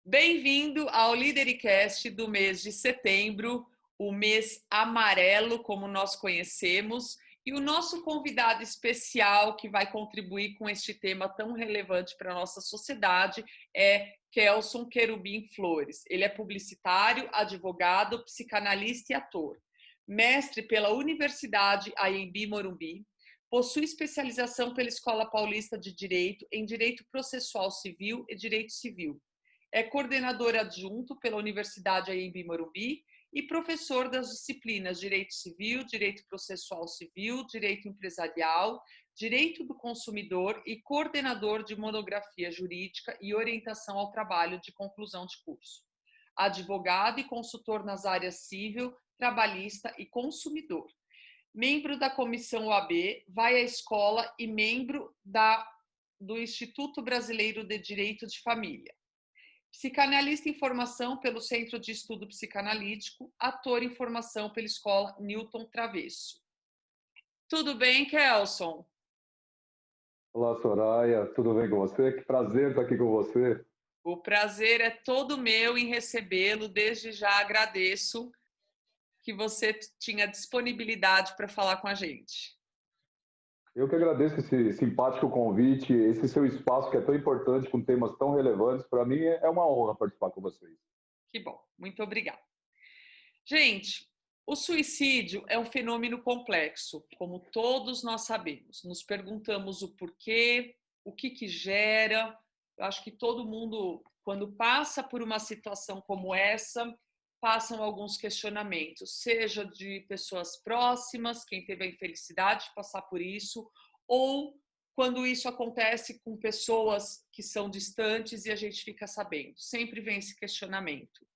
Bem-vindo ao Lidercast do mês de setembro, o mês amarelo, como nós conhecemos, e o nosso convidado especial que vai contribuir com este tema tão relevante para a nossa sociedade é Kelson Querubim Flores. Ele é publicitário, advogado, psicanalista e ator. Mestre pela Universidade Anhembi Morumbi, possui especialização pela Escola Paulista de Direito em Direito Processual Civil e Direito Civil. É coordenador adjunto pela Universidade Anhembi Morumbi e professor das disciplinas Direito Civil, Direito Processual Civil, Direito Empresarial, Direito do Consumidor e coordenador de monografia jurídica e orientação ao trabalho de conclusão de curso. Advogado e consultor nas áreas civil, trabalhista e consumidor. Membro da Comissão OAB, vai à escola e membro do Instituto Brasileiro de Direito de Família. Psicanalista em formação pelo Centro de Estudo Psicanalítico, ator em formação pela Escola Newton Travesso. Tudo bem, Kelson? Olá, Soraya, tudo bem com você? Que prazer estar aqui com você. O prazer é todo meu em recebê-lo. Desde já agradeço que você tinha disponibilidade para falar com a gente. Eu que agradeço esse simpático convite, esse seu espaço que é tão importante, com temas tão relevantes. Para mim é uma honra participar com vocês. Que bom, muito obrigada. Gente, o suicídio é um fenômeno complexo, como todos nós sabemos. Nos perguntamos o porquê, o que gera. Eu acho que todo mundo, quando passa por uma situação como essa, passam alguns questionamentos, seja de pessoas próximas, quem teve a infelicidade de passar por isso, ou quando isso acontece com pessoas que são distantes e a gente fica sabendo. Sempre vem esse questionamento.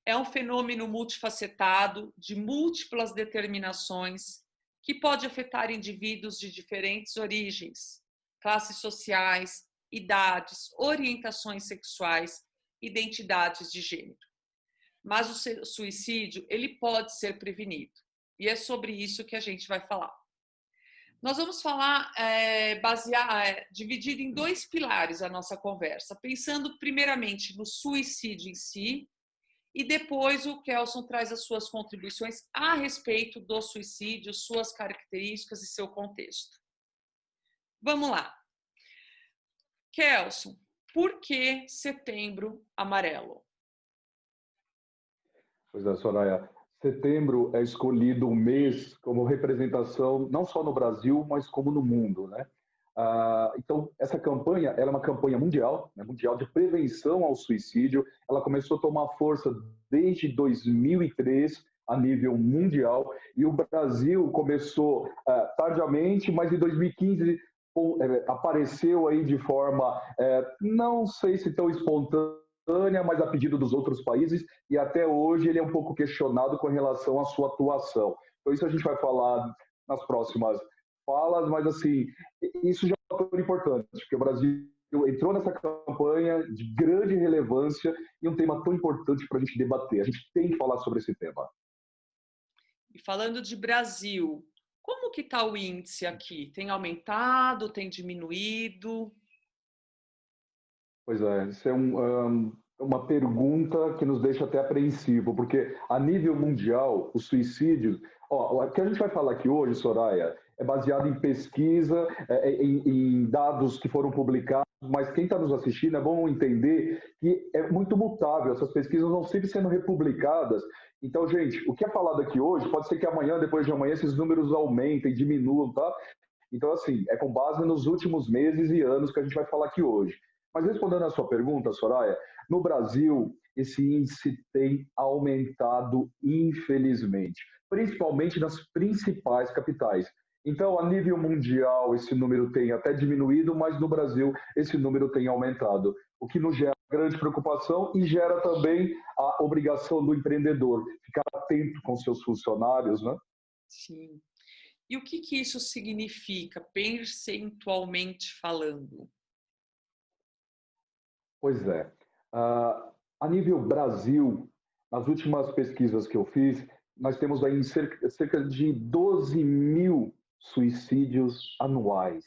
É um fenômeno multifacetado, de múltiplas determinações, que pode afetar indivíduos de diferentes origens, classes sociais, idades, orientações sexuais, identidades de gênero. Mas o suicídio, ele pode ser prevenido. E é sobre isso que a gente vai falar. Nós vamos falar, dividido em dois pilares a nossa conversa, pensando primeiramente no suicídio em si, e depois o Kelson traz as suas contribuições a respeito do suicídio, suas características e seu contexto. Vamos lá. Kelson, por que Setembro Amarelo? Pois é, Soraya. Setembro é escolhido um mês como representação, não só no Brasil, mas como no mundo, né? Então, essa campanha ela é uma campanha mundial, né, mundial de prevenção ao suicídio. Ela começou a tomar força desde 2003 a nível mundial, e o Brasil começou tardiamente, mas em 2015 apareceu aí de forma, não sei se tão espontânea, mas a pedido dos outros países, e até hoje ele é um pouco questionado com relação à sua atuação. Então isso a gente vai falar nas próximas falas, mas assim, isso já é um fator importante, porque o Brasil entrou nessa campanha de grande relevância e um tema tão importante para a gente debater. A gente tem que falar sobre esse tema. E falando de Brasil, como que está o índice aqui? Tem aumentado, tem diminuído? Pois é, isso é uma pergunta que nos deixa até apreensivo, porque a nível mundial, o suicídio, o que a gente vai falar aqui hoje, Soraya, é baseado em pesquisa, em dados que foram publicados, mas quem está nos assistindo é bom entender que é muito mutável, essas pesquisas vão sempre sendo republicadas. Então, gente, o que é falado aqui hoje, pode ser que amanhã, depois de amanhã, esses números aumentem, diminuam, tá? Então, assim, é com base nos últimos meses e anos que a gente vai falar aqui hoje. Mas respondendo à sua pergunta, Soraya, no Brasil, esse índice tem aumentado, infelizmente, principalmente nas principais capitais. Então, a nível mundial, esse número tem até diminuído, mas no Brasil, esse número tem aumentado, o que nos gera grande preocupação e gera também a obrigação do empreendedor ficar atento com seus funcionários, né? Sim. E o que isso significa, percentualmente falando? Pois é. A nível Brasil, nas últimas pesquisas que eu fiz, nós temos aí cerca de 12 mil suicídios anuais.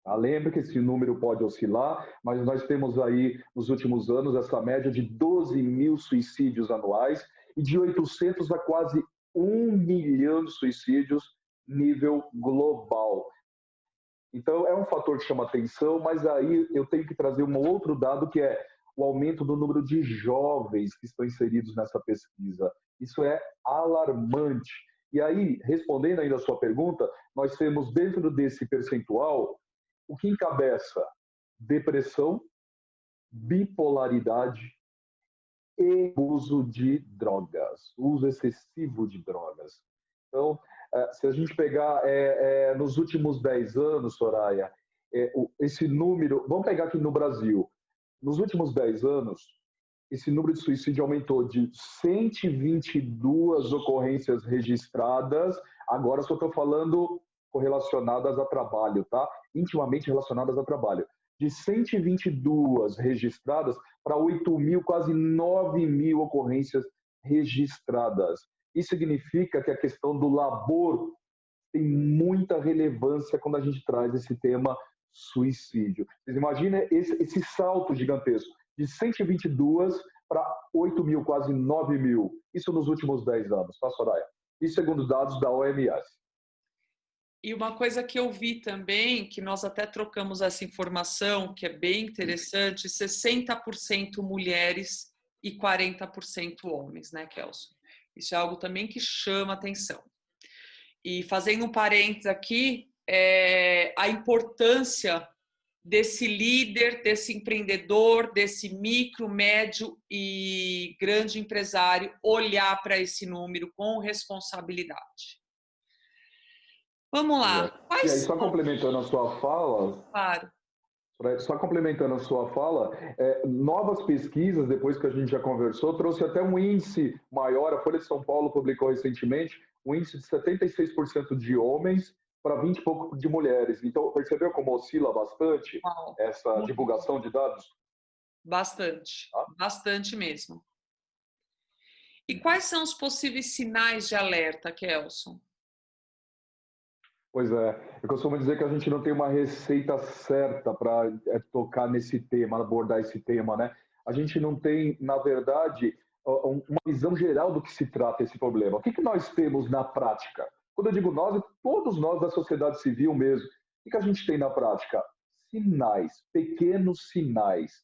Tá? Lembre que esse número pode oscilar, mas nós temos aí, nos últimos anos, essa média de 12 mil suicídios anuais e de 800 a quase 1 milhão de suicídios nível global. Então, é um fator que chama atenção, mas aí eu tenho que trazer um outro dado, que é o aumento do número de jovens que estão inseridos nessa pesquisa. Isso é alarmante. E aí, respondendo ainda a sua pergunta, nós temos dentro desse percentual o que encabeça depressão, bipolaridade e uso de drogas, uso excessivo de drogas. Então, se a gente pegar nos últimos 10 anos, Soraya, esse número, vamos pegar aqui no Brasil, nos últimos 10 anos, esse número de suicídio aumentou de 122 ocorrências registradas, agora só estou falando correlacionadas a trabalho, tá? Intimamente relacionadas a trabalho. De 122 registradas para 8 mil, quase 9 mil ocorrências registradas. Isso significa que a questão do labor tem muita relevância quando a gente traz esse tema suicídio. Vocês imaginem esse salto gigantesco, de 122 para 8 mil, quase 9 mil. Isso nos últimos 10 anos, tá, Soraya? Isso segundo dados da OMS. E uma coisa que eu vi também, que nós até trocamos essa informação, que é bem interessante, 60% mulheres e 40% homens, né, Kelson? Isso é algo também que chama atenção. E fazendo um parênteses aqui, a importância desse líder, desse empreendedor, desse micro, médio e grande empresário olhar para esse número com responsabilidade. Vamos lá. E aí, só complementando a sua fala, claro. Só complementando a sua fala, novas pesquisas, depois que a gente já conversou, trouxe até um índice maior. A Folha de São Paulo publicou recentemente um índice de 76% de homens para 20 e pouco de mulheres. Então, percebeu como oscila bastante essa divulgação de dados? Bastante, bastante mesmo. E quais são os possíveis sinais de alerta, Kelson? Pois é, eu costumo dizer que a gente não tem uma receita certa para tocar nesse tema, abordar esse tema, né? A gente não tem, na verdade, uma visão geral do que se trata esse problema. O que nós temos na prática? Quando eu digo nós, é todos nós da sociedade civil mesmo. O que a gente tem na prática? Sinais, pequenos sinais,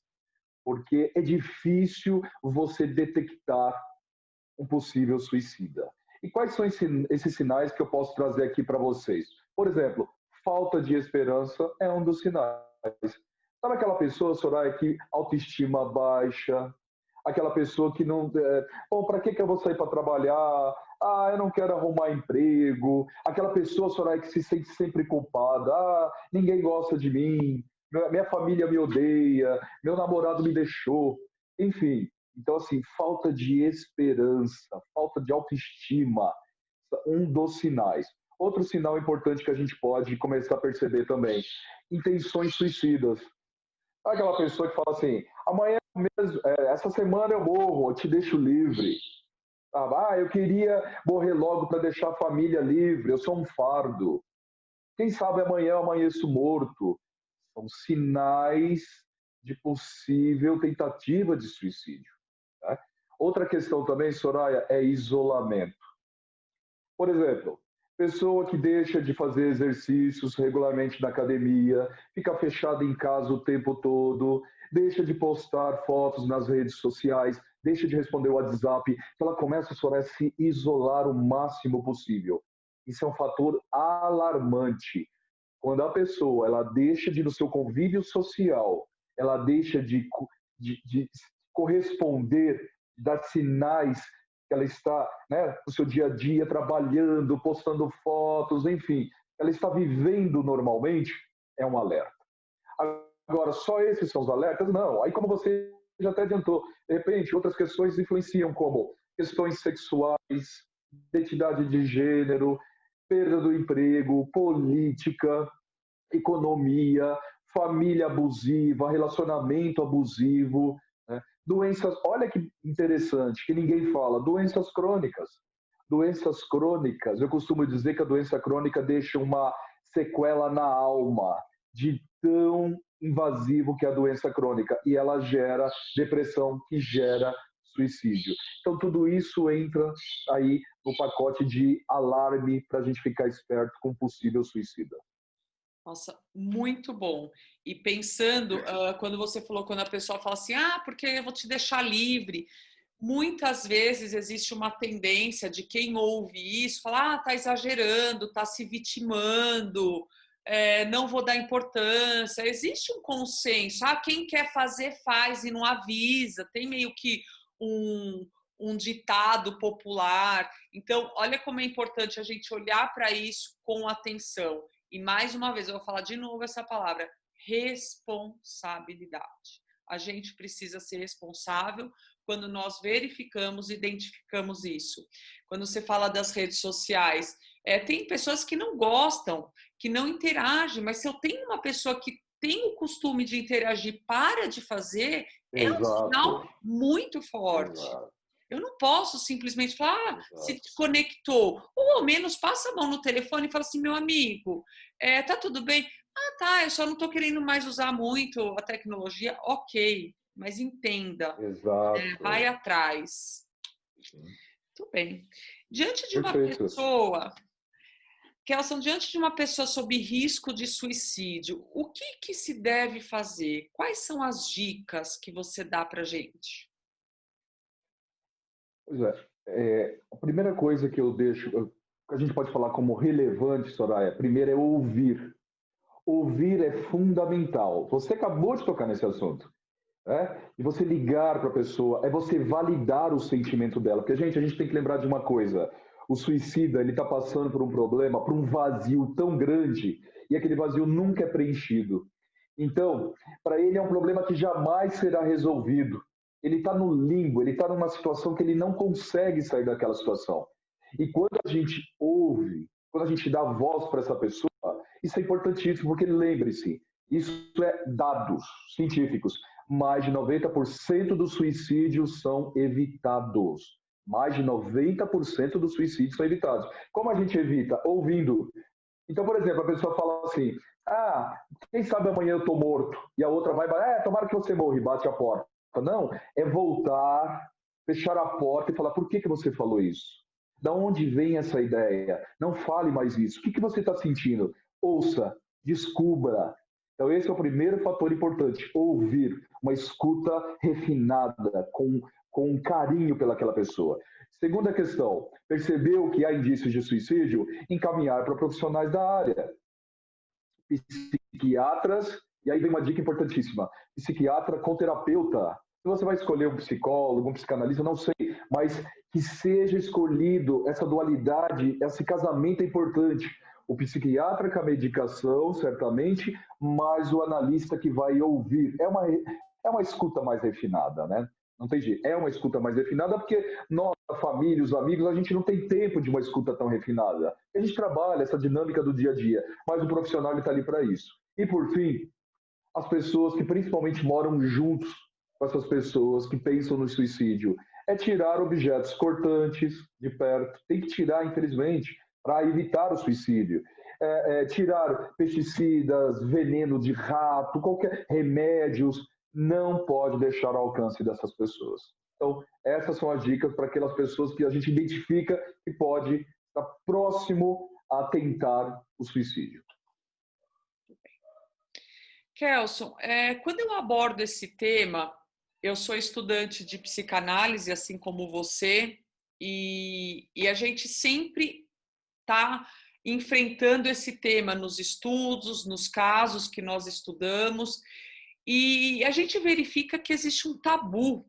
porque é difícil você detectar um possível suicida. E quais são esses sinais que eu posso trazer aqui para vocês? Por exemplo, falta de esperança é um dos sinais. Sabe aquela pessoa, Soraya, que autoestima baixa? Aquela pessoa que não... Bom, para que eu vou sair para trabalhar? Ah, eu não quero arrumar emprego. Aquela pessoa, Soraya, que se sente sempre culpada. Ah, ninguém gosta de mim. Minha família me odeia. Meu namorado me deixou. Enfim, então, assim, falta de esperança, falta de autoestima, um dos sinais. Outro sinal importante que a gente pode começar a perceber também, intenções suicidas. Aquela pessoa que fala assim, amanhã mesmo, essa semana eu morro, eu te deixo livre. Ah, eu queria morrer logo para deixar a família livre, eu sou um fardo. Quem sabe amanhã eu amanheço morto. São sinais de possível tentativa de suicídio. Né? Outra questão também, Soraya, é isolamento. Por exemplo, pessoa que deixa de fazer exercícios regularmente na academia, fica fechada em casa o tempo todo, deixa de postar fotos nas redes sociais, deixa de responder o WhatsApp, ela começa a se isolar o máximo possível. Isso é um fator alarmante. Quando a pessoa ela deixa de ir no seu convívio social, ela deixa de corresponder, de dar sinais que ela está, né, no seu dia a dia, trabalhando, postando fotos, enfim, ela está vivendo normalmente, é um alerta. Agora, só esses são os alertas? Não. Aí, como você já até adiantou, de repente, outras questões influenciam, como questões sexuais, identidade de gênero, perda do emprego, política, economia, família abusiva, relacionamento abusivo, né? Doenças, olha que interessante, que ninguém fala, doenças crônicas. Doenças crônicas, eu costumo dizer que a doença crônica deixa uma sequela na alma, de tão invasivo que é a doença crônica. E ela gera depressão, que gera suicídio. Então, tudo isso entra aí no pacote de alarme para a gente ficar esperto com um possível suicida. Nossa, muito bom. E pensando, quando você falou, quando a pessoa fala assim, porque eu vou te deixar livre. Muitas vezes existe uma tendência de quem ouve isso, falar, tá exagerando, tá se vitimando, não vou dar importância. Existe um consenso, quem quer fazer, faz e não avisa. Tem meio que um, um ditado popular. Então, olha como é importante a gente olhar para isso com atenção. E mais uma vez, eu vou falar de novo essa palavra, responsabilidade. A gente precisa ser responsável quando nós verificamos, identificamos isso. Quando você fala das redes sociais, tem pessoas que não gostam, que não interagem, mas se eu tenho uma pessoa que tem o costume de interagir, para de fazer, é um Exato. sinal muito forte. Exato. Eu não posso simplesmente falar, se Exato. te conectou, ou ao menos passa a mão no telefone e fala assim, meu amigo, tá tudo bem? Tá, eu só não estou querendo mais usar muito a tecnologia, ok, mas entenda, vai Exato. atrás. Sim. Tudo bem. Diante de uma Perfeito. pessoa, Kelson, diante de uma pessoa sob risco de suicídio, o que se deve fazer? Quais são as dicas que você dá para gente? Pois a primeira coisa que eu deixo, que a gente pode falar como relevante, Soraya, primeiro é ouvir. Ouvir é fundamental. Você acabou de tocar nesse assunto. E você ligar para a pessoa, é você validar o sentimento dela. Porque, gente, a gente tem que lembrar de uma coisa. O suicida, ele está passando por um problema, por um vazio tão grande, e aquele vazio nunca é preenchido. Então, para ele é um problema que jamais será resolvido. Ele está no limbo, ele está numa situação que ele não consegue sair daquela situação. E quando a gente ouve, quando a gente dá voz para essa pessoa, isso é importantíssimo, porque lembre-se, isso é dados científicos. Mais de 90% dos suicídios são evitados. Mais de 90% dos suicídios são evitados. Como a gente evita? Ouvindo. Então, por exemplo, a pessoa fala assim, quem sabe amanhã eu estou morto. E a outra vai, tomara que você morra e bate a porta. Não, é voltar, fechar a porta e falar, por que você falou isso? Da onde vem essa ideia? Não fale mais isso. O que você está sentindo? Ouça, descubra. Então, esse é o primeiro fator importante, ouvir, uma escuta refinada, com carinho pelaquela pessoa. Segunda questão, percebeu que há indícios de suicídio? Encaminhar para profissionais da área, psiquiatras, e aí vem uma dica importantíssima, psiquiatra com terapeuta. Se você vai escolher um psicólogo, um psicanalista, não sei, mas que seja escolhido essa dualidade, esse casamento é importante. O psiquiatra com a medicação, certamente, mas o analista que vai ouvir. É uma escuta mais refinada, né? Não tem jeito. É uma escuta mais refinada porque nós, a família, os amigos, a gente não tem tempo de uma escuta tão refinada. A gente trabalha essa dinâmica do dia a dia, mas o profissional está ali para isso. E, por fim, as pessoas que principalmente moram juntos com essas pessoas que pensam no suicídio, é tirar objetos cortantes de perto. Tem que tirar, infelizmente, para evitar o suicídio. Tirar pesticidas, veneno de rato, qualquer remédios, não pode deixar ao alcance dessas pessoas. Então, essas são as dicas para aquelas pessoas que a gente identifica que pode estar próximo a tentar o suicídio. Kelson, quando eu abordo esse tema, eu sou estudante de psicanálise, assim como você, e a gente sempre está enfrentando esse tema nos estudos, nos casos que nós estudamos, e a gente verifica que existe um tabu.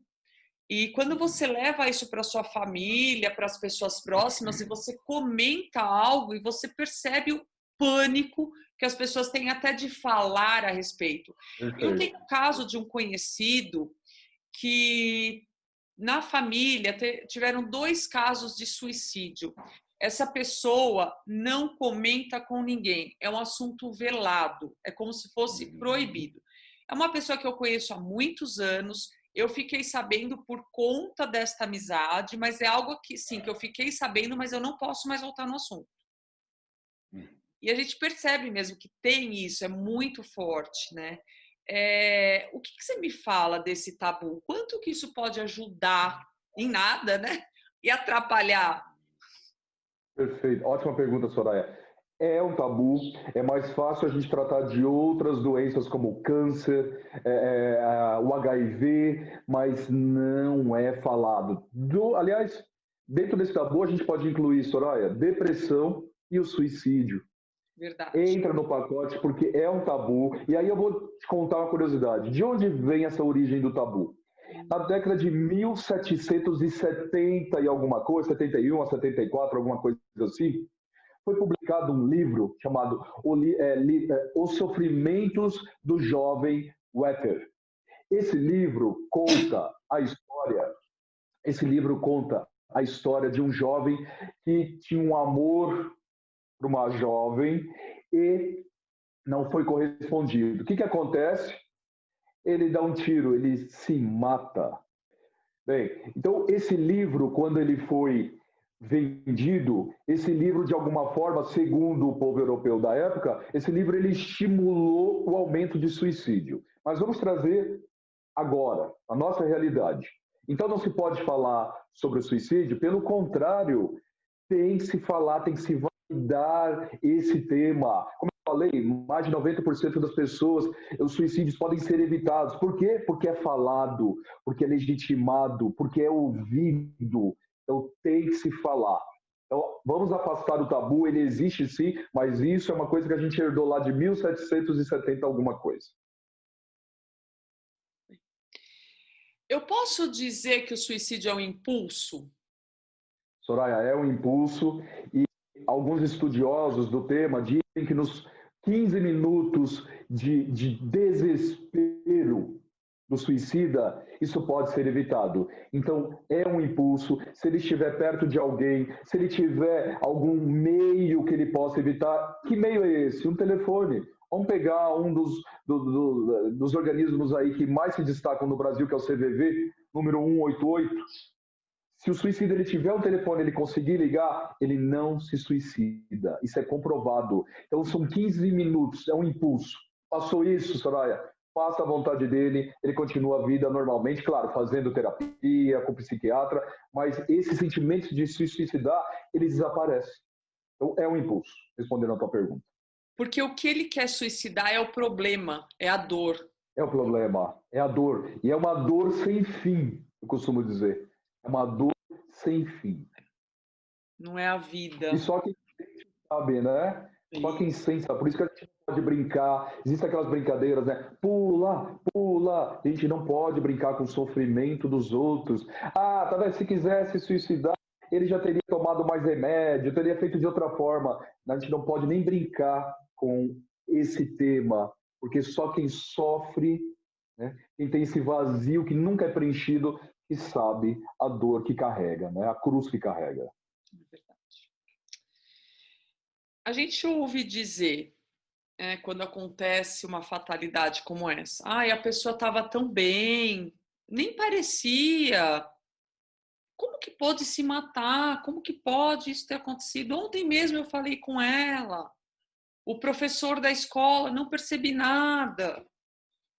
E quando você leva isso para sua família, para as pessoas próximas, e você comenta algo e você percebe o pânico que as pessoas têm até de falar a respeito. Eu Perfeito. tenho o caso de um conhecido que na família tiveram 2 casos de suicídio. Essa pessoa não comenta com ninguém, é um assunto velado, é como se fosse proibido. É uma pessoa que eu conheço há muitos anos, eu fiquei sabendo por conta desta amizade, mas é algo que, sim, que eu fiquei sabendo, mas eu não posso mais voltar no assunto. E a gente percebe mesmo que tem isso, é muito forte, né? O que você me fala desse tabu? Quanto que isso pode ajudar? Em nada, né? E atrapalhar? Perfeito. Ótima pergunta, Soraya. É um tabu, é mais fácil a gente tratar de outras doenças como o câncer, o HIV, mas não é falado. Aliás, dentro desse tabu a gente pode incluir, Soraya, depressão e o suicídio. Verdade. Entra no pacote porque é um tabu. E aí eu vou te contar uma curiosidade. De onde vem essa origem do tabu? Na década de 1770 e alguma coisa, 71 a 74, alguma coisa assim, foi publicado um livro chamado Os Sofrimentos do Jovem Werther. Esse livro conta a história, esse livro conta a história de um jovem que tinha um amor por uma jovem e não foi correspondido. O que acontece? Ele dá um tiro, ele se mata. Bem, então esse livro, quando ele foi vendido, esse livro de alguma forma, segundo o povo europeu da época, esse livro ele estimulou o aumento de suicídio. Mas vamos trazer agora a nossa realidade. Então não se pode falar sobre o suicídio, pelo contrário, tem que se falar, tem que se validar esse tema. Como eu falei, mais de 90% das pessoas, os suicídios podem ser evitados. Por quê? Porque é falado, porque é legitimado, porque é ouvido. Então tem que se falar. Então, vamos afastar o tabu, ele existe sim, mas isso é uma coisa que a gente herdou lá de 1770 alguma coisa. Eu posso dizer que o suicídio é um impulso? Soraya, é um impulso e alguns estudiosos do tema dizem que nos 15 minutos de desespero do suicida, isso pode ser evitado. Então, é um impulso. Se ele estiver perto de alguém, se ele tiver algum meio que ele possa evitar, que meio é esse? Um telefone. Vamos pegar um dos organismos aí que mais se destacam no Brasil, que é o CVV, número 188. Se o suicida ele tiver um telefone, ele conseguir ligar, ele não se suicida. Isso é comprovado. Então são 15 minutos, é um impulso. Passou isso, Soraya, passa a vontade dele, ele continua a vida normalmente, claro, fazendo terapia, com psiquiatra, mas esses sentimentos de se suicidar, eles desaparecem. Então é um impulso, respondendo a tua pergunta. Porque o que ele quer suicidar é o problema, é a dor. É o problema, é a dor. E é uma dor sem fim, eu costumo dizer. É uma dor sem fim. Não é a vida. E só quem sabe, né? Só quem sente, por isso que a gente não pode brincar. Existem aquelas brincadeiras, né? Pula, pula. A gente não pode brincar com o sofrimento dos outros. Ah, talvez se quisesse suicidar, ele já teria tomado mais remédio, teria feito de outra forma. A gente não pode nem brincar com esse tema, porque só quem sofre, né? Quem tem esse vazio que nunca é preenchido, que sabe a dor que carrega, né? A cruz que carrega. A gente ouve dizer, quando acontece uma fatalidade como essa, ai, a pessoa estava tão bem, nem parecia. Como que pode se matar? Como que pode isso ter acontecido? Ontem mesmo eu falei com ela. O professor da escola, não percebi nada.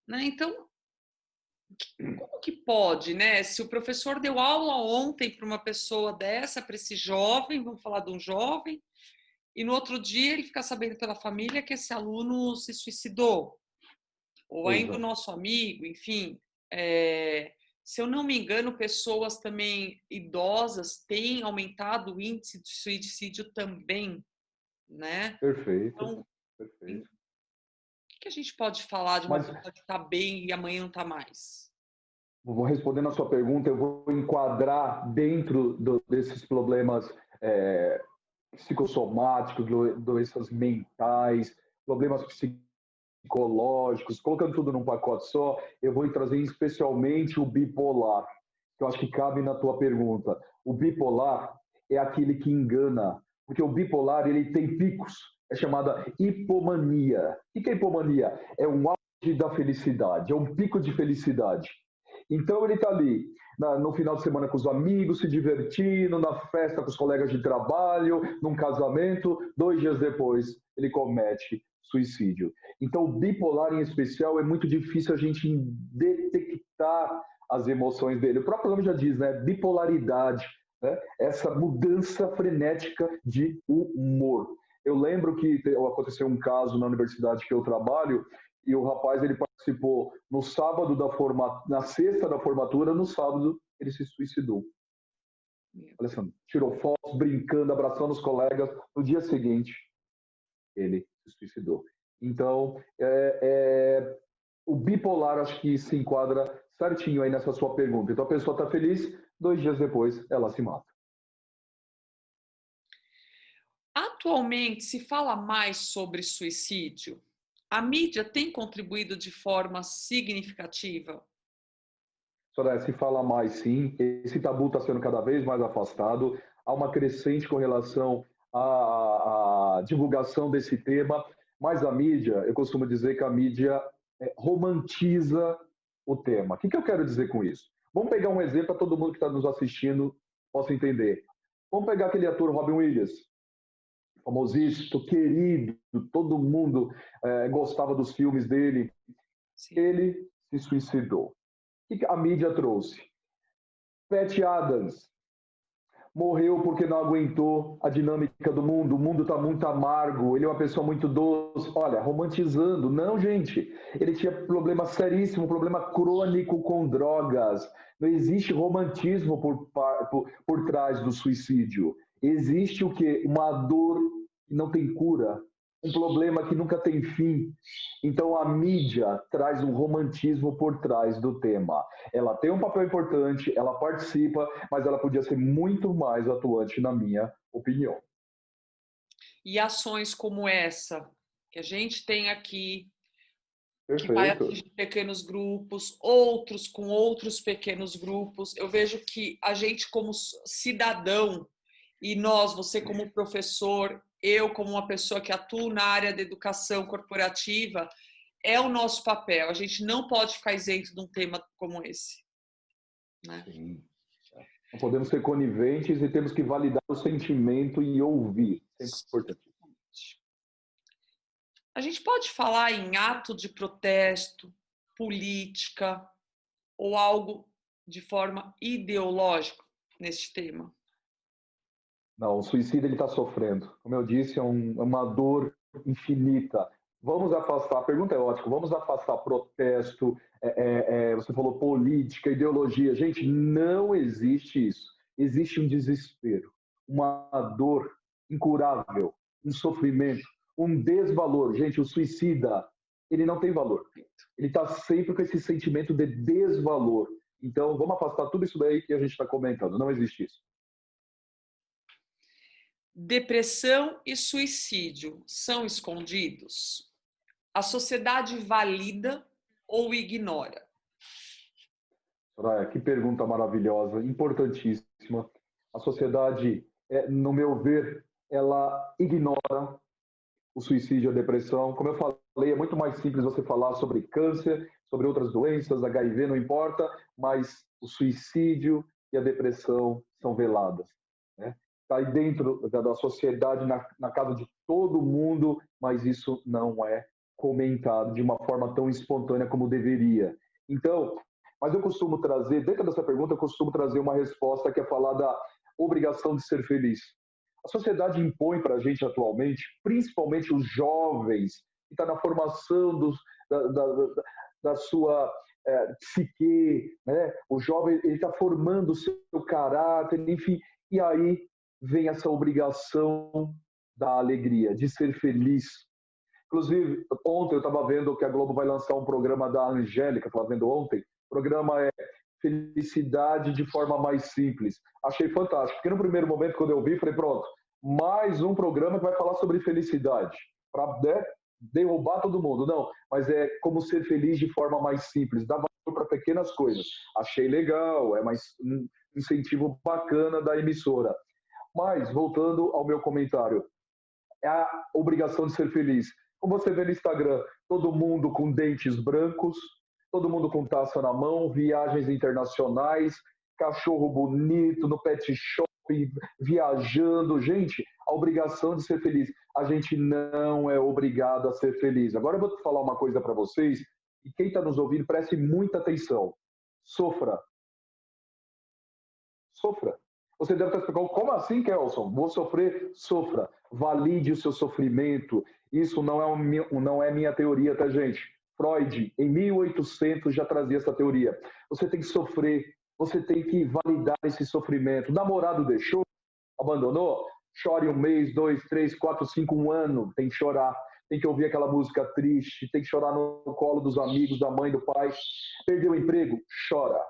Né? Então, como que pode, né? Se o professor deu aula ontem para uma pessoa dessa, para esse jovem, vamos falar de um jovem, e no outro dia ele fica sabendo pela família que esse aluno se suicidou, ou ainda o nosso amigo, enfim. Se eu não me engano, pessoas também idosas têm aumentado o índice de suicídio também, né? Perfeito, então, perfeito. O que a gente pode falar de uma pessoa que está bem e amanhã não está mais? Vou respondendo a sua pergunta, eu vou enquadrar dentro desses problemas psicossomáticos, doenças mentais, problemas psicológicos, colocando tudo num pacote só, eu vou trazer especialmente o bipolar, que eu acho que cabe na tua pergunta. O bipolar é aquele que engana, porque o bipolar ele tem picos, é chamada hipomania. O que é hipomania? É um auge da felicidade, é um pico de felicidade. Então ele está ali, no final de semana com os amigos, se divertindo, na festa com os colegas de trabalho, num casamento. 2 dias depois, ele comete suicídio. Então, o bipolar, em especial, é muito difícil a gente detectar as emoções dele. O próprio nome já diz, né? Bipolaridade, né? Essa mudança frenética de humor. Eu lembro que aconteceu um caso na universidade que eu trabalho e o rapaz ele participou no sábado na sexta da formatura, no sábado ele se suicidou. Alessandro, tirou fotos, brincando, abraçando os colegas. No dia seguinte, ele se suicidou. Então, o bipolar acho que se enquadra certinho aí nessa sua pergunta. Então, a pessoa está feliz, 2 dias depois, ela se mata. Atualmente, se fala mais sobre suicídio. A mídia tem contribuído de forma significativa? Soraya, se fala mais sim, esse tabu está sendo cada vez mais afastado, há uma crescente correlação à divulgação desse tema, mas a mídia, eu costumo dizer que a mídia romantiza o tema. O que eu quero dizer com isso? Vamos pegar um exemplo para todo mundo que está nos assistindo possa entender. Vamos pegar aquele ator Robin Williams, famosíssimo, querido, todo mundo gostava dos filmes dele. Sim. Ele se suicidou. O que a mídia trouxe? Patty Adams morreu porque não aguentou a dinâmica do mundo. O mundo está muito amargo, ele é uma pessoa muito doce. Olha, romantizando. Não, gente. Ele tinha problema seríssimo, problema crônico com drogas. Não existe romantismo por trás do suicídio. Existe o quê? Uma dor que não tem cura. Um problema que nunca tem fim. Então a mídia traz um romantismo por trás do tema. Ela tem um papel importante, ela participa, mas ela podia ser muito mais atuante, na minha opinião. E ações como essa, que a gente tem aqui, Perfeito. Que vai atingir pequenos grupos, outros com outros pequenos grupos. Eu vejo que a gente como cidadão, e nós, você como professor, eu como uma pessoa que atua na área da educação corporativa, é o nosso papel. A gente não pode ficar isento de um tema como esse. Né? Sim. Não podemos ser coniventes e temos que validar o sentimento e ouvir. Sempre importante. A gente pode falar em ato de protesto, política ou algo de forma ideológica neste tema? Não, o suicídio ele está sofrendo. Como eu disse, é uma dor infinita. Vamos afastar, a pergunta é ótima, vamos afastar protesto, você falou política, ideologia. Gente, não existe isso. Existe um desespero, uma dor incurável, um sofrimento, um desvalor. Gente, o suicida, ele não tem valor. Ele está sempre com esse sentimento de desvalor. Então, vamos afastar tudo isso daí que a gente está comentando. Não existe isso. Depressão e suicídio são escondidos? A sociedade valida ou ignora? Soraya, que pergunta maravilhosa, importantíssima. A sociedade, no meu ver, ela ignora o suicídio e a depressão. Como eu falei, é muito mais simples você falar sobre câncer, sobre outras doenças, HIV, não importa, mas o suicídio e a depressão são veladas. Né? Está aí dentro da sociedade, na casa de todo mundo, mas isso não é comentado de uma forma tão espontânea como deveria. Então, mas eu costumo trazer, dentro dessa pergunta, eu costumo trazer uma resposta que é falar da obrigação de ser feliz. A sociedade impõe para a gente atualmente, principalmente os jovens, que estão na formação da sua psique, né? O jovem ele está formando o seu caráter, enfim, e aí vem essa obrigação da alegria, de ser feliz. Inclusive, ontem eu estava vendo que a Globo vai lançar um programa da Angélica, estava vendo ontem, o programa é Felicidade de Forma Mais Simples. Achei fantástico, porque no primeiro momento, quando eu vi, falei, pronto, mais um programa que vai falar sobre felicidade, para derrubar todo mundo. Não, mas é como ser feliz de forma mais simples, dar valor para pequenas coisas. Achei legal, é mais um incentivo bacana da emissora. Mas, voltando ao meu comentário, é a obrigação de ser feliz. Como você vê no Instagram, todo mundo com dentes brancos, todo mundo com taça na mão, viagens internacionais, cachorro bonito, no pet shop, viajando. Gente, a obrigação de ser feliz. A gente não é obrigado a ser feliz. Agora eu vou falar uma coisa para vocês, e quem está nos ouvindo, preste muita atenção. Sofra. Sofra. Você deve estar explicando, como assim, Kelson? Vou sofrer? Sofra. Valide o seu sofrimento. Isso não é minha teoria, tá, gente? Freud, em 1800, já trazia essa teoria. Você tem que sofrer, você tem que validar esse sofrimento. O namorado deixou, abandonou, chore 1 mês, 2, 3, 4, 5, 1 ano. Tem que chorar, tem que ouvir aquela música triste, tem que chorar no colo dos amigos, da mãe, do pai. Perdeu o emprego? Chora.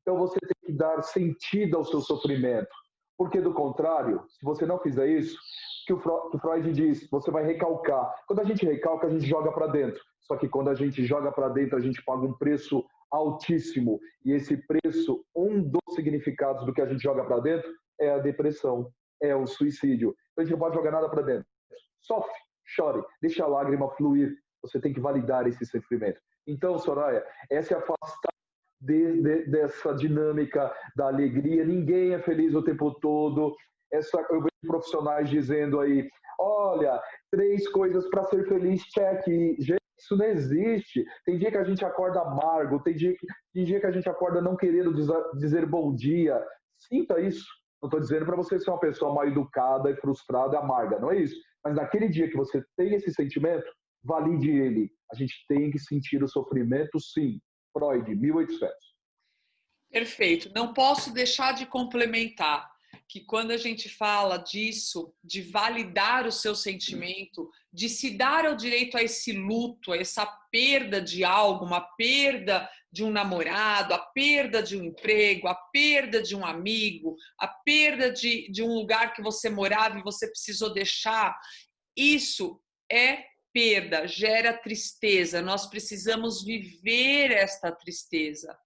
Então você tem que dar sentido ao seu sofrimento. Porque, do contrário, se você não fizer isso, que o Freud diz, você vai recalcar. Quando a gente recalca, a gente joga para dentro. Só que quando a gente joga para dentro, a gente paga um preço altíssimo. E esse preço, um dos significados do que a gente joga para dentro, é a depressão, é o suicídio. Então a gente não pode jogar nada para dentro. Sofre, chore, deixa a lágrima fluir. Você tem que validar esse sofrimento. Então, Soraya, essa é a afastar dessa dinâmica da alegria. Ninguém é feliz o tempo todo. Eu vejo profissionais dizendo aí, olha, 3 coisas para ser feliz, check. Gente, isso não existe. Tem dia que a gente acorda amargo, tem dia que a gente acorda não querendo dizer bom dia. Sinta isso. Não estou dizendo para você ser uma pessoa mal educada e frustrada e amarga, não é isso. Mas naquele dia que você tem esse sentimento, valide ele. A gente tem que sentir o sofrimento, sim. Freud, 1800. Perfeito. Não posso deixar de complementar que quando a gente fala disso, de validar o seu sentimento, de se dar o direito a esse luto, a essa perda de algo, uma perda de um namorado, a perda de um emprego, a perda de um amigo, a perda de um lugar que você morava e você precisou deixar, isso é perda, gera tristeza. Nós precisamos viver esta tristeza.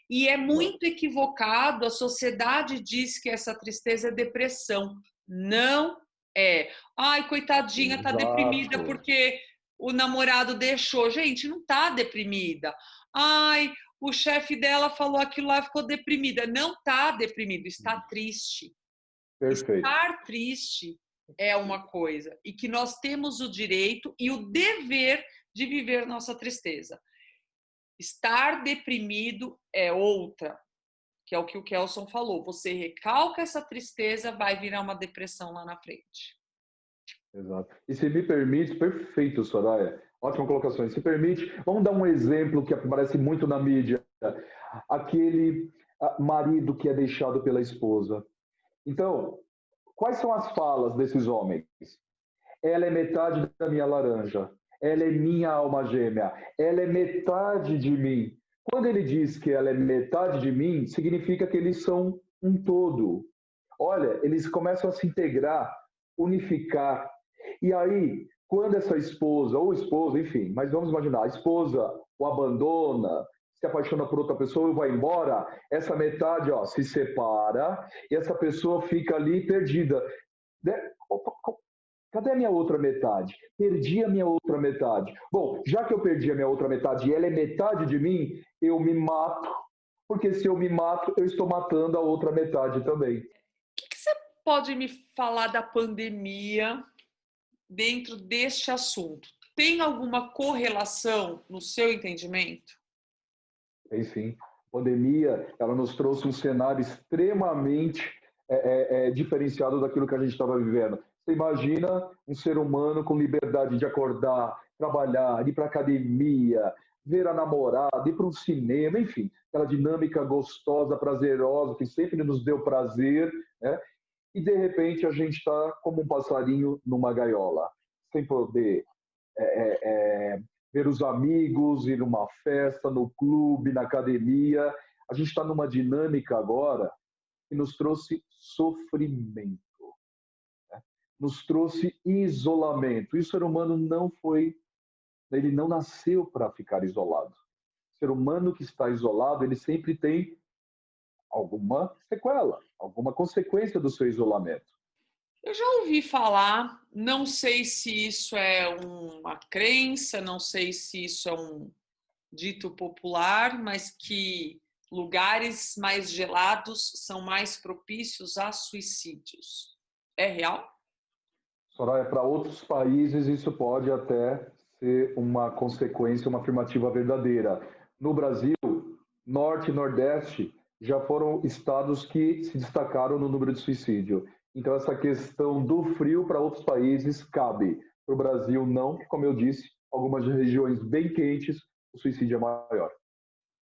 E é muito equivocado, a sociedade diz que essa tristeza é depressão. Não é. Ai, coitadinha, tá deprimida porque o namorado deixou. Gente, não tá deprimida. Ai, o chefe dela falou aquilo lá e ficou deprimida. Não tá deprimido, está triste. Perfeito. Estar triste é uma coisa e que nós temos o direito e o dever de viver nossa tristeza. Estar deprimido é outra, que é o que o Kelson falou. Você recalca essa tristeza, vai virar uma depressão lá na frente. Exato. E se me permite, perfeito, Soraya. Ótima colocação. E se permite, vamos dar um exemplo que aparece muito na mídia. Aquele marido que é deixado pela esposa. Então, quais são as falas desses homens? Ela é metade da minha laranja. Ela é minha alma gêmea. Ela é metade de mim. Quando ele diz que ela é metade de mim, significa que eles são um todo. Olha, eles começam a se integrar, unificar. E aí, quando essa esposa, ou esposo, enfim, mas vamos imaginar, a esposa o abandona, se apaixona por outra pessoa e vai embora, essa metade se separa e essa pessoa fica ali perdida. Cadê a minha outra metade? Perdi a minha outra metade. Bom, já que eu perdi a minha outra metade e ela é metade de mim, eu me mato, porque se eu me mato, eu estou matando a outra metade também. O que você pode me falar da pandemia dentro deste assunto? Tem alguma correlação no seu entendimento? Tem sim. A pandemia, ela nos trouxe um cenário extremamente diferenciado daquilo que a gente estava vivendo. Você imagina um ser humano com liberdade de acordar, trabalhar, ir para a academia, ver a namorada, ir para um cinema, enfim, aquela dinâmica gostosa, prazerosa, que sempre nos deu prazer, né? E de repente a gente está como um passarinho numa gaiola, sem poder ver os amigos, ir numa festa, no clube, na academia. A gente está numa dinâmica agora que nos trouxe sofrimento, né? Nos trouxe isolamento. E o ser humano ele não nasceu para ficar isolado. O ser humano que está isolado, ele sempre tem alguma sequela, alguma consequência do seu isolamento. Eu já ouvi falar, não sei se isso é uma crença, não sei se isso é um dito popular, mas que lugares mais gelados são mais propícios a suicídios. É real? Soraya, para outros países isso pode até ser uma consequência, uma afirmativa verdadeira. No Brasil, Norte e Nordeste já foram estados que se destacaram no número de suicídio. Então, essa questão do frio para outros países cabe. Para o Brasil, não, como eu disse, algumas regiões bem quentes, o suicídio é maior.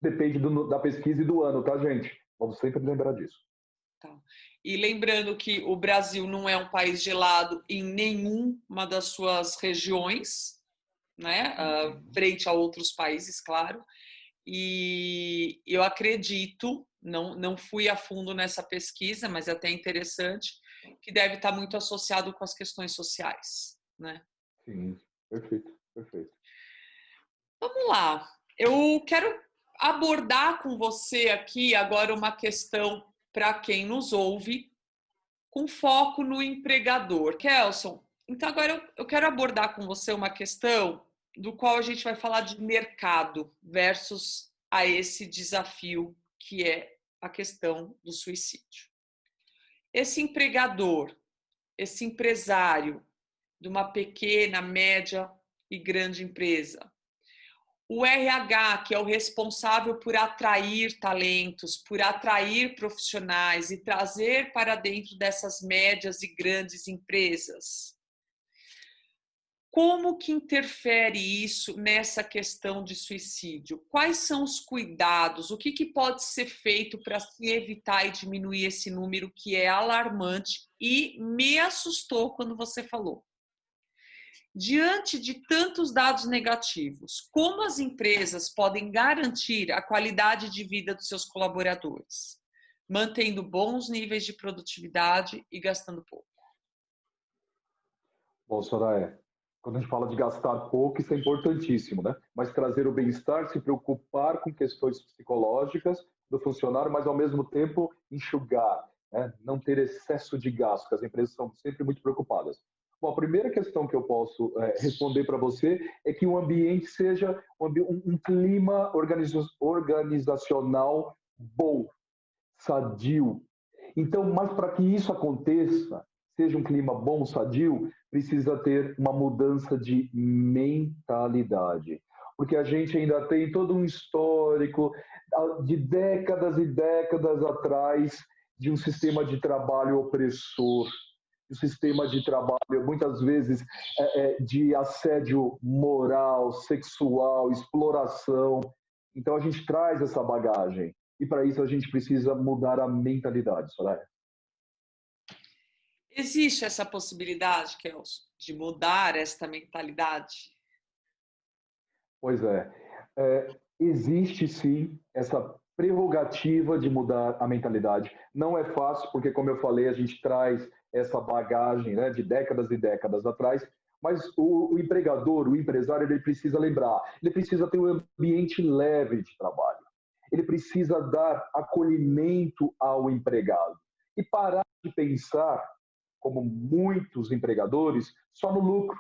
Depende da pesquisa e do ano, tá, gente? Vamos sempre lembrar disso. Tá. E lembrando que o Brasil não é um país gelado em nenhuma das suas regiões, né? Frente a outros países, claro. E eu acredito, não fui a fundo nessa pesquisa, mas é até interessante, que deve estar muito associado com as questões sociais, né? Sim, perfeito, perfeito. Vamos lá. Eu quero abordar com você aqui agora uma questão para quem nos ouve, com foco no empregador. Kelson, então agora eu quero abordar com você uma questão do qual a gente vai falar de mercado versus a esse desafio que é a questão do suicídio. Esse empregador, esse empresário de uma pequena, média e grande empresa, o RH, que é o responsável por atrair talentos, por atrair profissionais e trazer para dentro dessas médias e grandes empresas. Como que interfere isso nessa questão de suicídio? Quais são os cuidados? O que pode ser feito para se evitar e diminuir esse número que é alarmante e me assustou quando você falou? Diante de tantos dados negativos, como as empresas podem garantir a qualidade de vida dos seus colaboradores, mantendo bons níveis de produtividade e gastando pouco? Bom, Soraya, quando a gente fala de gastar pouco, isso é importantíssimo, né? Mas trazer o bem-estar, se preocupar com questões psicológicas do funcionário, mas ao mesmo tempo enxugar, né? Não ter excesso de gasto, porque as empresas são sempre muito preocupadas. Bom, a primeira questão que eu posso responder para você é que o ambiente seja um clima organizacional bom, sadio. Então, mas para que isso aconteça, seja um clima bom, sadio, precisa ter uma mudança de mentalidade. Porque a gente ainda tem todo um histórico de décadas e décadas atrás de um sistema de trabalho opressor, um sistema de trabalho, muitas vezes, de assédio moral, sexual, exploração. Então, a gente traz essa bagagem. E, para isso, a gente precisa mudar a mentalidade, Soraya. Existe essa possibilidade, Kelson, de mudar esta mentalidade? Pois existe sim essa prerrogativa de mudar a mentalidade. Não é fácil, porque, como eu falei, a gente traz essa bagagem, né, de décadas e décadas atrás, mas o empregador, o empresário, ele precisa lembrar, ele precisa ter um ambiente leve de trabalho, ele precisa dar acolhimento ao empregado e parar de pensar, como muitos empregadores, só no lucro.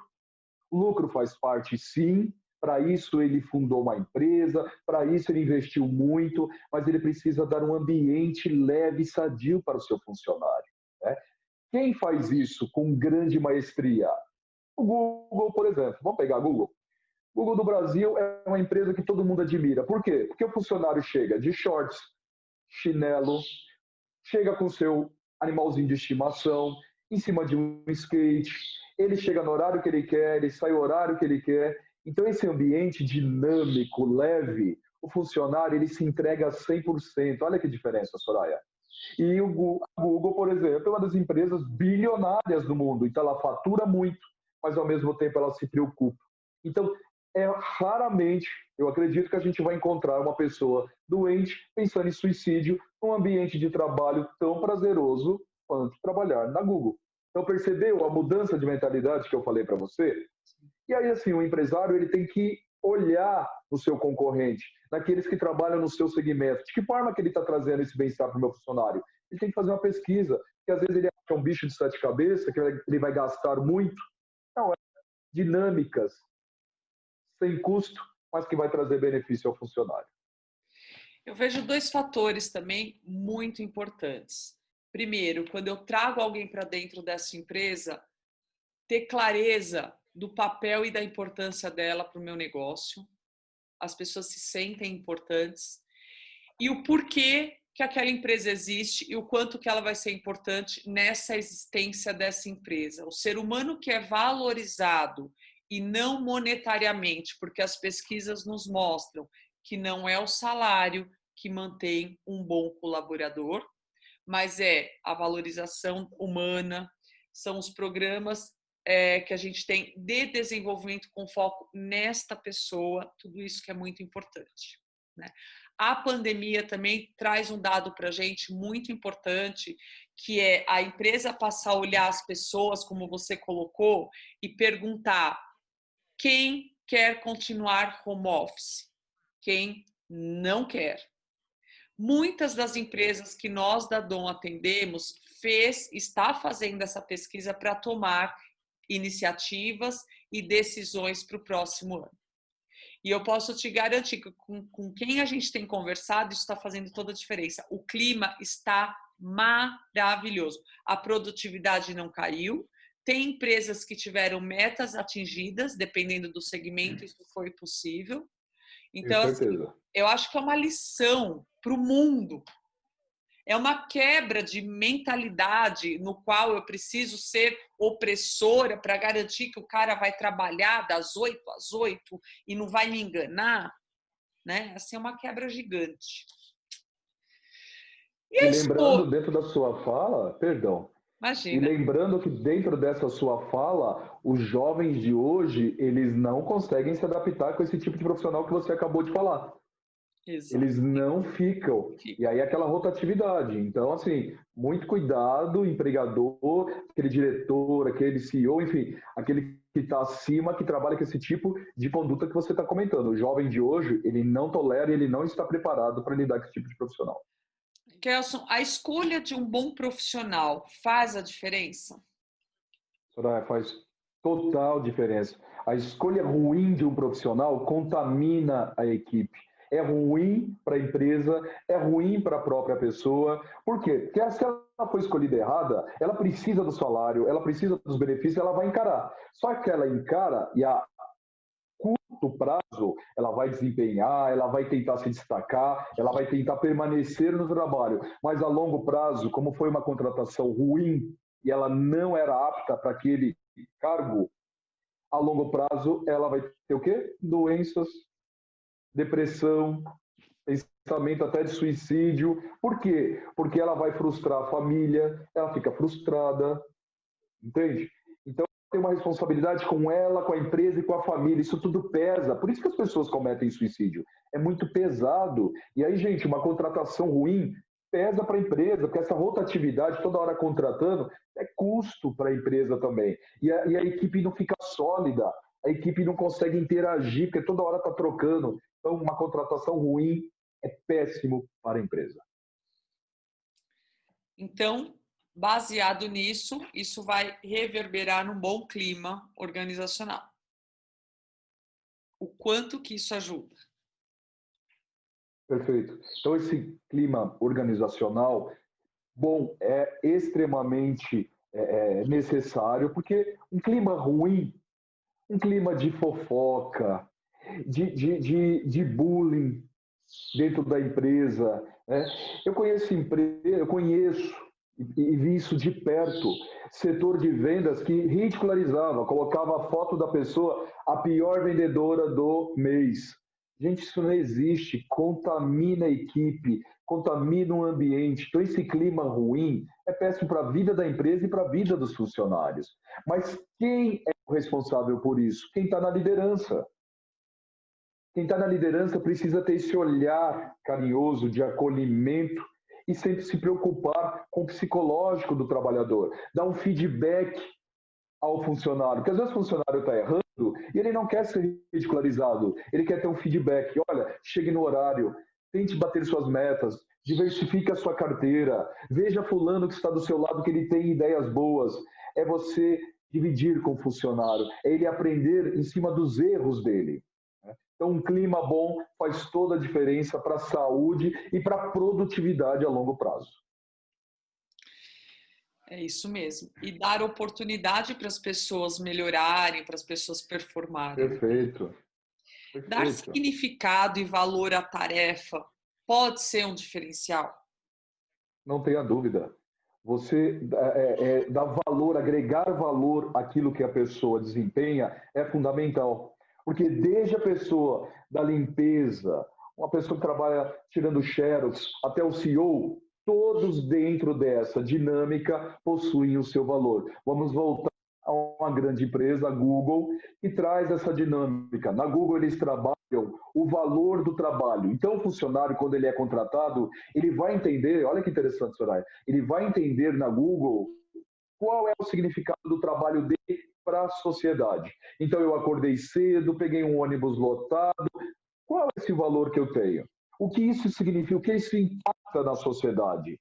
O lucro faz parte, sim. Para isso ele fundou uma empresa, para isso ele investiu muito, mas ele precisa dar um ambiente leve e sadio para o seu funcionário, né? Quem faz isso com grande maestria? O Google, por exemplo. Vamos pegar Google. O Google do Brasil é uma empresa que todo mundo admira. Por quê? Porque o funcionário chega de shorts, chinelo, chega com seu animalzinho de estimação, em cima de um skate, ele chega no horário que ele quer, ele sai no horário que ele quer. Então, esse ambiente dinâmico, leve, o funcionário ele se entrega a 100%. Olha que diferença, Soraya. E o Google, por exemplo, é uma das empresas bilionárias do mundo. Então, ela fatura muito, mas, ao mesmo tempo, ela se preocupa. Então, raramente, eu acredito que a gente vai encontrar uma pessoa doente pensando em suicídio num ambiente de trabalho tão prazeroso quanto trabalhar na Google. Então, percebeu a mudança de mentalidade que eu falei para você? E aí, assim, o empresário ele tem que olhar no seu concorrente, naqueles que trabalham no seu segmento. De que forma que ele está trazendo esse bem-estar para o meu funcionário? Ele tem que fazer uma pesquisa, porque às vezes ele acha um bicho de sete cabeças, que ele vai gastar muito. Não, dinâmicas, sem custo, mas que vai trazer benefício ao funcionário. Eu vejo dois fatores também muito importantes. Primeiro, quando eu trago alguém para dentro dessa empresa, ter clareza do papel e da importância dela para o meu negócio. As pessoas se sentem importantes e o porquê que aquela empresa existe e o quanto que ela vai ser importante nessa existência dessa empresa. O ser humano que é valorizado e não monetariamente, porque as pesquisas nos mostram que não é o salário que mantém um bom colaborador, mas é a valorização humana, são os programas que a gente tem de desenvolvimento com foco nesta pessoa, tudo isso que é muito importante, né? A pandemia também traz um dado para a gente muito importante, que é a empresa passar a olhar as pessoas, como você colocou, e perguntar quem quer continuar home office, quem não quer. Muitas das empresas que nós da Dom atendemos está fazendo essa pesquisa para tomar iniciativas e decisões para o próximo ano. E eu posso te garantir que com quem a gente tem conversado, isso está fazendo toda a diferença. O clima está maravilhoso. A produtividade não caiu. Tem empresas que tiveram metas atingidas, dependendo do segmento, isso foi possível. Então, assim, eu acho que é uma lição para o mundo. É uma quebra de mentalidade no qual eu preciso ser opressora para garantir que o cara vai trabalhar das 8 às 8 e não vai me enganar, né? Assim, é uma quebra gigante. E lembrando dentro da sua fala, perdão, imagina. E lembrando que dentro dessa sua fala, os jovens de hoje, eles não conseguem se adaptar com esse tipo de profissional que você acabou de falar. Exato. Eles não ficam. E aí aquela rotatividade. Então, assim, muito cuidado, empregador, aquele diretor, aquele CEO, enfim, aquele que está acima, que trabalha com esse tipo de conduta que você está comentando. O jovem de hoje, ele não tolera e ele não está preparado para lidar com esse tipo de profissional. Kelson, a escolha de um bom profissional faz a diferença? Soraya, faz total diferença. A escolha ruim de um profissional contamina a equipe. É ruim para a empresa, é ruim para a própria pessoa. Por quê? Porque se ela foi escolhida errada, ela precisa do salário, ela precisa dos benefícios, ela vai encarar. Só que ela encara e a curto prazo ela vai desempenhar, ela vai tentar se destacar, ela vai tentar permanecer no trabalho. Mas a longo prazo, como foi uma contratação ruim e ela não era apta para aquele cargo, a longo prazo ela vai ter o quê? Doenças, depressão, pensamento até de suicídio. Por quê? Porque ela vai frustrar a família, ela fica frustrada, entende? Então, tem uma responsabilidade com ela, com a empresa e com a família. Isso tudo pesa. Por isso que as pessoas cometem suicídio. É muito pesado. E aí, gente, uma contratação ruim pesa para a empresa, porque essa rotatividade, toda hora contratando, é custo para a empresa também. E a equipe não fica sólida, a equipe não consegue interagir, porque toda hora está trocando. Então, uma contratação ruim é péssimo para a empresa. Então, baseado nisso, isso vai reverberar num bom clima organizacional. O quanto que isso ajuda? Perfeito. Então, esse clima organizacional, bom, é extremamente necessário, porque um clima ruim, um clima de fofoca, de bullying dentro da empresa, né? Eu conheço e vi isso de perto, setor de vendas que ridicularizava, colocava a foto da pessoa, a pior vendedora do mês. Gente, isso não existe, contamina a equipe, contamina o ambiente. Então, esse clima ruim é péssimo para a vida da empresa e para a vida dos funcionários. Mas quem é o responsável por isso? Quem está na liderança. Quem está na liderança precisa ter esse olhar carinhoso de acolhimento e sempre se preocupar com o psicológico do trabalhador, dar um feedback ao funcionário, porque às vezes o funcionário está errando e ele não quer ser ridicularizado, ele quer ter um feedback. Olha, chegue no horário, tente bater suas metas, diversifique a sua carteira, veja fulano que está do seu lado que ele tem ideias boas. É você dividir com o funcionário, é ele aprender em cima dos erros dele. Então, um clima bom faz toda a diferença para a saúde e para a produtividade a longo prazo. É isso mesmo. E dar oportunidade para as pessoas melhorarem, para as pessoas performarem. Perfeito, Dar perfeito. significado e valor à tarefa pode ser um diferencial. Não tenha dúvida. Você dar valor, agregar valor àquilo que a pessoa desempenha é fundamental. Porque desde a pessoa da limpeza, uma pessoa que trabalha tirando xerox, até o CEO, todos dentro dessa dinâmica possuem o seu valor. Vamos voltar a uma grande empresa, a Google, que traz essa dinâmica. Na Google eles trabalham o valor do trabalho. Então o funcionário, quando ele é contratado, ele vai entender, olha que interessante, Soraya, ele vai entender na Google qual é o significado do trabalho dele para a sociedade. Então eu acordei cedo, peguei um ônibus lotado, qual é esse valor que eu tenho? O que isso significa? O que isso impacta na sociedade?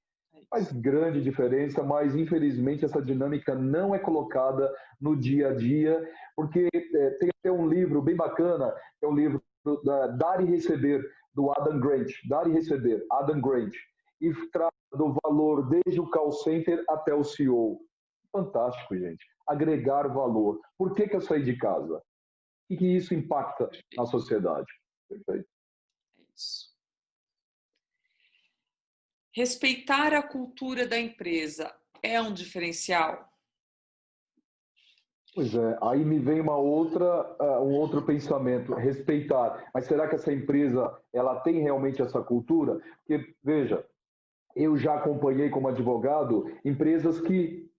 Faz grande diferença, mas infelizmente essa dinâmica não é colocada no dia a dia, porque tem até um livro bem bacana, é um livro Dar e Receber, do Adam Grant, Dar e Receber, Adam Grant, e trata do valor desde o call center até o CEO. Fantástico, gente. Agregar valor. Por que eu saí de casa? O que isso impacta na sociedade? Perfeito. É isso. Respeitar a cultura da empresa é um diferencial? Pois é, aí me vem um outro pensamento, respeitar. Mas será que essa empresa ela tem realmente essa cultura? Porque, veja, eu já acompanhei como advogado empresas que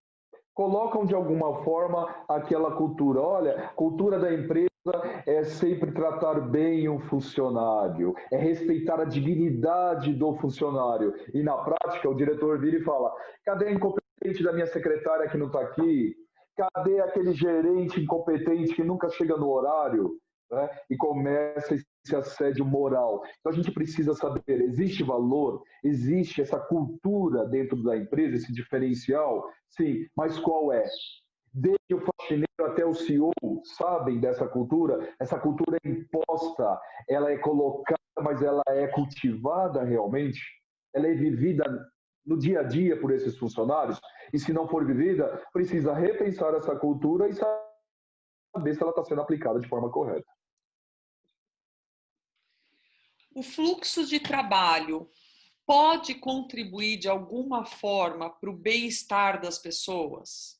colocam de alguma forma aquela cultura. Olha, cultura da empresa é sempre tratar bem o funcionário, é respeitar a dignidade do funcionário. E na prática, o diretor vira e fala: cadê a incompetente da minha secretária que não está aqui? Cadê aquele gerente incompetente que nunca chega no horário? Né? E começa esse assédio moral. Então a gente precisa saber, existe valor, existe essa cultura dentro da empresa, esse diferencial? Sim, mas qual é? Desde o faxineiro até o CEO sabem dessa cultura? Essa cultura é imposta, ela é colocada, mas ela é cultivada realmente? Ela é vivida no dia a dia por esses funcionários? E se não for vivida, precisa repensar essa cultura e saber se ela está sendo aplicada de forma correta. O fluxo de trabalho pode contribuir de alguma forma para o bem-estar das pessoas?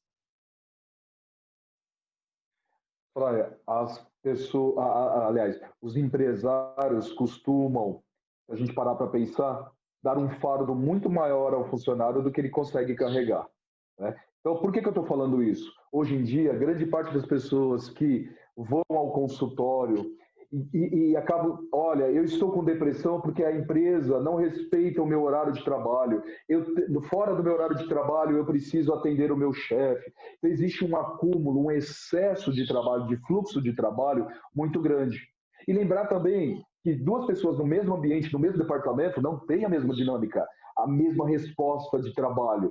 Praia, as pessoas, aliás, os empresários costumam, se a gente parar para pensar, dar um fardo muito maior ao funcionário do que ele consegue carregar, né? Então, por que eu estou falando isso? Hoje em dia, grande parte das pessoas que vão ao consultório e acabam, olha, eu estou com depressão porque a empresa não respeita o meu horário de trabalho. Fora do meu horário de trabalho, eu preciso atender o meu chefe. Então, existe um acúmulo, um excesso de trabalho, de fluxo de trabalho muito grande. E lembrar também que duas pessoas no mesmo ambiente, no mesmo departamento, não têm a mesma dinâmica, a mesma resposta de trabalho.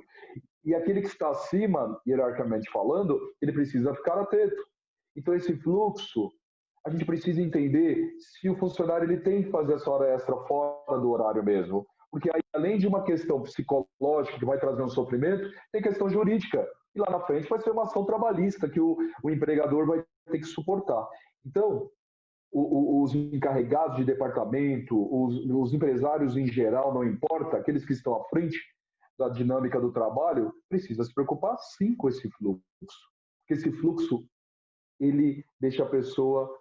E aquele que está acima, hierarquicamente falando, ele precisa ficar atento. Então, esse fluxo, a gente precisa entender se o funcionário ele tem que fazer essa hora extra fora do horário mesmo. Porque aí, além de uma questão psicológica que vai trazer um sofrimento, tem questão jurídica. E lá na frente vai ser uma ação trabalhista que o empregador vai ter que suportar. Então, os encarregados de departamento, os empresários em geral, não importa, aqueles que estão à frente da dinâmica do trabalho, precisa se preocupar sim com esse fluxo. Porque esse fluxo, ele deixa a pessoa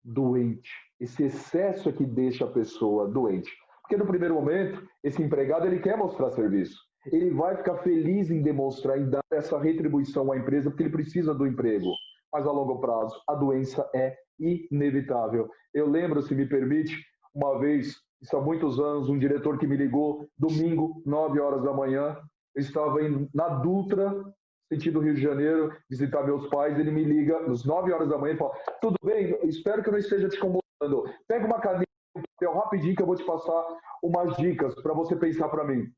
doente. Esse excesso é que deixa a pessoa doente. Porque no primeiro momento, esse empregado ele quer mostrar serviço. Ele vai ficar feliz em demonstrar, em dar essa retribuição à empresa, porque ele precisa do emprego. Mas a longo prazo, a doença é inevitável. Eu lembro, se me permite, uma vez, isso há muitos anos, um diretor que me ligou, domingo, 9 horas da manhã, eu estava indo na Dutra, sentido Rio de Janeiro, visitar meus pais, ele me liga às 9 horas da manhã e fala: tudo bem, espero que eu não esteja te incomodando. Pega uma caneta e um papel rapidinho que eu vou te passar umas dicas para você pensar para mim.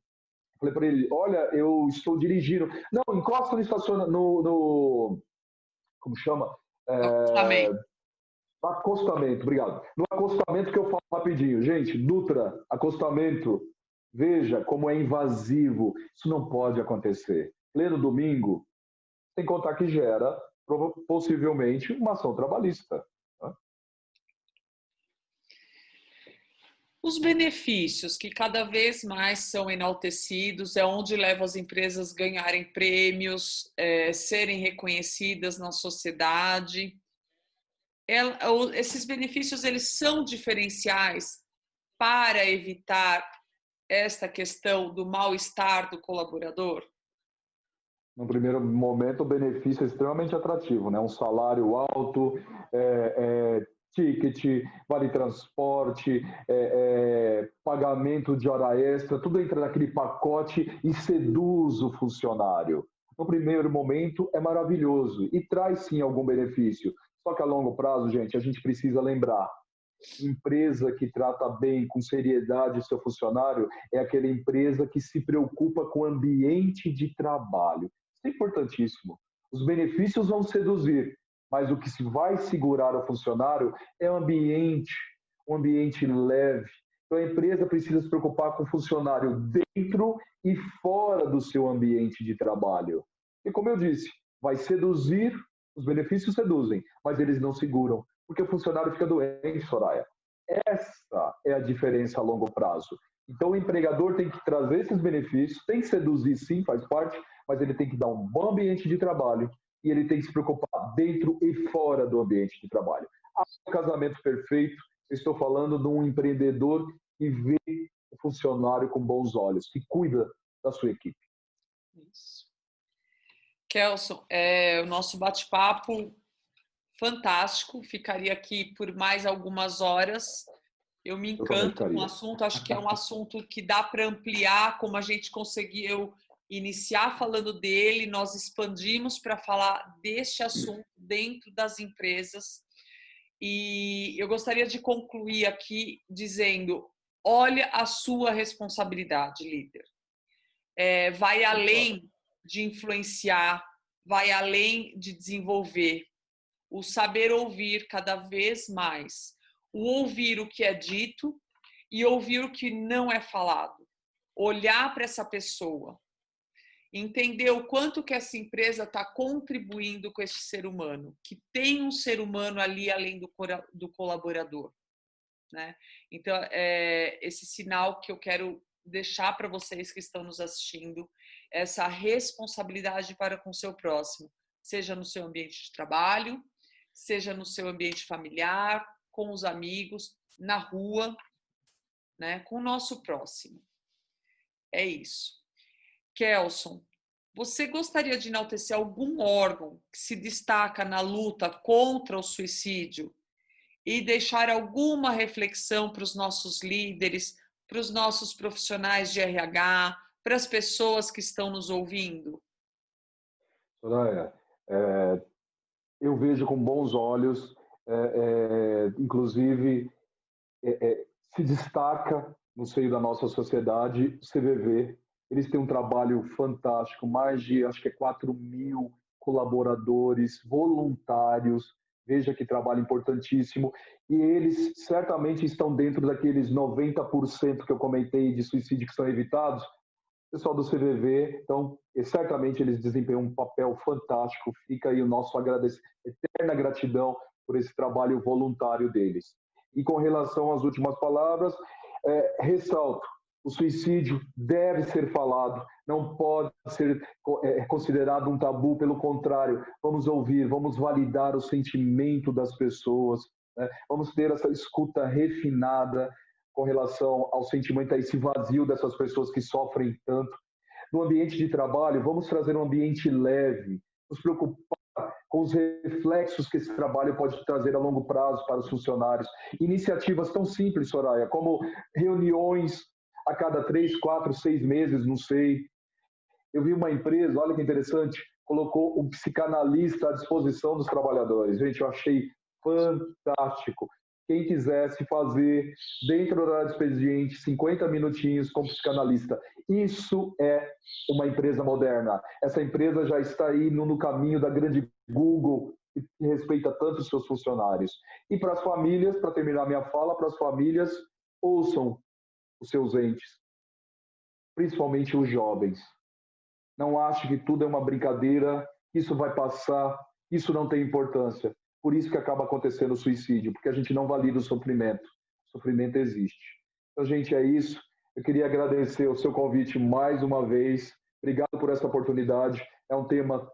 Falei para ele: olha, eu estou dirigindo. Não, encosta no estacionamento, como chama? Acostamento. No acostamento, obrigado. No acostamento que eu falo rapidinho. Gente, Dutra, acostamento, veja como é invasivo. Isso não pode acontecer. Pleno domingo, sem contar que gera possivelmente uma ação trabalhista. Tá? Os benefícios que cada vez mais são enaltecidos, é onde leva as empresas a ganharem prêmios, serem reconhecidas na sociedade. Esses benefícios eles são diferenciais para evitar esta questão do mal-estar do colaborador? No primeiro momento, o benefício é extremamente atrativo, né? Um salário alto, ticket, vale transporte, pagamento de hora extra, tudo entra naquele pacote e seduz o funcionário. No primeiro momento, é maravilhoso e traz sim algum benefício. Só que a longo prazo, gente, a gente precisa lembrar, empresa que trata bem, com seriedade o seu funcionário, é aquela empresa que se preocupa com o ambiente de trabalho. Isso é importantíssimo. Os benefícios vão seduzir, mas o que se vai segurar o funcionário é o ambiente, um ambiente leve. Então a empresa precisa se preocupar com o funcionário dentro e fora do seu ambiente de trabalho. E como eu disse, vai seduzir, os benefícios seduzem, mas eles não seguram, porque o funcionário fica doente, Soraya. Essa é a diferença a longo prazo. Então, o empregador tem que trazer esses benefícios, tem que seduzir sim, faz parte, mas ele tem que dar um bom ambiente de trabalho e ele tem que se preocupar dentro e fora do ambiente de trabalho. O casamento perfeito, eu estou falando de um empreendedor que vê o funcionário com bons olhos, que cuida da sua equipe. Isso. Kelson, o nosso bate-papo fantástico, ficaria aqui por mais algumas horas. Eu me encanto com o assunto, acho que é um assunto que dá para ampliar, como a gente conseguiu iniciar falando dele, nós expandimos para falar deste assunto dentro das empresas. E eu gostaria de concluir aqui dizendo, olha a sua responsabilidade, líder. Vai além de influenciar, vai além de desenvolver, o saber ouvir cada vez mais, o ouvir o que é dito e ouvir o que não é falado, olhar para essa pessoa, entender o quanto que essa empresa está contribuindo com esse ser humano, que tem um ser humano ali além do colaborador, né? Então, esse sinal que eu quero deixar para vocês que estão nos assistindo, essa responsabilidade para com o seu próximo, seja no seu ambiente de trabalho, seja no seu ambiente familiar, com os amigos, na rua, né, com o nosso próximo. É isso. Kelson, você gostaria de enaltecer algum órgão que se destaca na luta contra o suicídio e deixar alguma reflexão para os nossos líderes, para os nossos profissionais de RH, para as pessoas que estão nos ouvindo? Soraya, eu vejo com bons olhos, inclusive, se destaca no seio da nossa sociedade o CVV. Eles têm um trabalho fantástico, mais de, acho que 4.000 colaboradores, voluntários, veja que trabalho importantíssimo, e eles certamente estão dentro daqueles 90% que eu comentei de suicídio que são evitados, pessoal do CVV, então, certamente eles desempenham um papel fantástico. Fica aí o nosso eterna gratidão por esse trabalho voluntário deles. E com relação às últimas palavras, ressalto, o suicídio deve ser falado, não pode ser considerado um tabu, pelo contrário, vamos ouvir, vamos validar o sentimento das pessoas, né? Vamos ter essa escuta refinada, com relação ao sentimento, a esse vazio dessas pessoas que sofrem tanto. No ambiente de trabalho, vamos trazer um ambiente leve, nos preocupar com os reflexos que esse trabalho pode trazer a longo prazo para os funcionários. Iniciativas tão simples, Soraya, como reuniões a cada 3, 4, 6 meses, não sei. Eu vi uma empresa, olha que interessante, colocou um psicanalista à disposição dos trabalhadores. Gente, eu achei fantástico. Quem quisesse fazer, dentro do horário de expediente, 50 minutinhos com psicanalista. Isso é uma empresa moderna. Essa empresa já está aí no caminho da grande Google, que respeita tanto os seus funcionários. E para as famílias, para terminar minha fala, para as famílias, ouçam os seus entes, principalmente os jovens. Não ache que tudo é uma brincadeira, isso vai passar, isso não tem importância. Por isso que acaba acontecendo o suicídio, porque a gente não valida o sofrimento. O sofrimento existe. Então, gente, é isso. Eu queria agradecer o seu convite mais uma vez. Obrigado por essa oportunidade. É um tema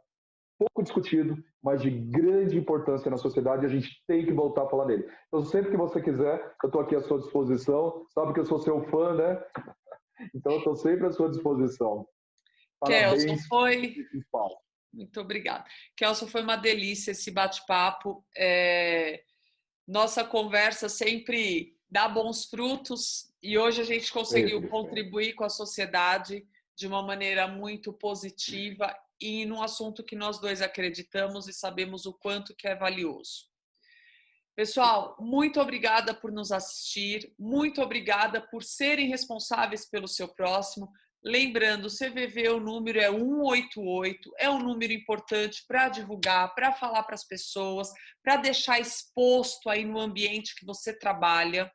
pouco discutido, mas de grande importância na sociedade, e a gente tem que voltar a falar nele. Então, sempre que você quiser, eu estou aqui à sua disposição. Sabe que eu sou seu fã, né? Então, eu estou sempre à sua disposição. Kelson, Parabéns. foi... Muito obrigada. Kelson, foi uma delícia esse bate-papo. Nossa conversa sempre dá bons frutos e hoje a gente conseguiu contribuir com a sociedade de uma maneira muito positiva e num assunto que nós dois acreditamos e sabemos o quanto que é valioso. Pessoal, muito obrigada por nos assistir, muito obrigada por serem responsáveis pelo seu próximo. Lembrando, o CVV, o número é 188, é um número importante para divulgar, para falar para as pessoas, para deixar exposto aí no ambiente que você trabalha.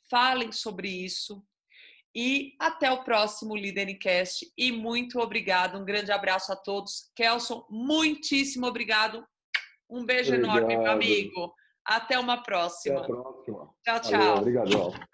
Falem sobre isso. E até o próximo Lidercast. E muito obrigado, um grande abraço a todos. Kelson, muitíssimo obrigado. Um beijo enorme, meu amigo. Até uma próxima. Até a próxima. Tchau, Valeu, tchau. obrigadão.